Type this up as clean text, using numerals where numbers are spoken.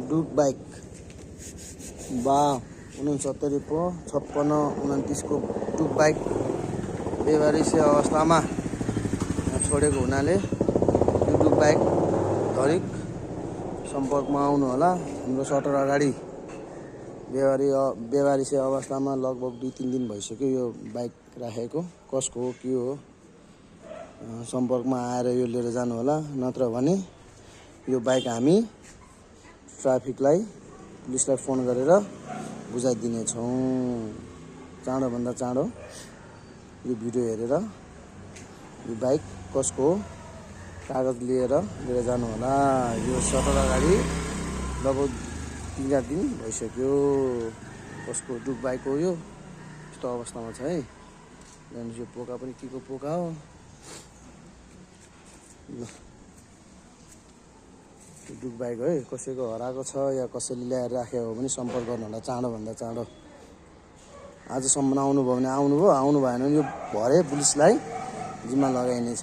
डुक bike बा 69 पो 56 29 को डुक बाइक बेवारिसे अवस्थामा छोडेको हुनाले यो डुक बाइक धरिक सम्पर्कमा आउनु होला। हाम्रो सटर अगाडि बेवारिसे अवस्थामा लगभग 2-3 दिन भइसक्यो यो बाइक राखेको। कसको हो के हो सम्पर्कमा आएर यो लिएर जानु होला, नत्र भने यो बाइक हामी ट्राफिकलाई पुलिसलाई फोन गरेर बुझाइदिने छौँ। चाँडोभन्दा चाँडो यो भिडियो हेरेर यो बाइक कसको हो कागज लिएर जानु होला। यो सटर अगाडि लगभग 3-4 दिन भइसक्यो। कसको डुक बाइक हो यो यस्तो अवस्थामा छ है। यो पोका पनि के को पोका हो डुक बाइक है। कसैको हराएको छ या कसैले ल्याएर राखेको हो भने सम्पर्क गर्नु होला चाँडोभन्दा चाँडो। आजसम्म आउनुभयो भने आउनुभयो, आउनु भएन भने यो भरे पुलिसलाई जिम्मा लगाइनेछ।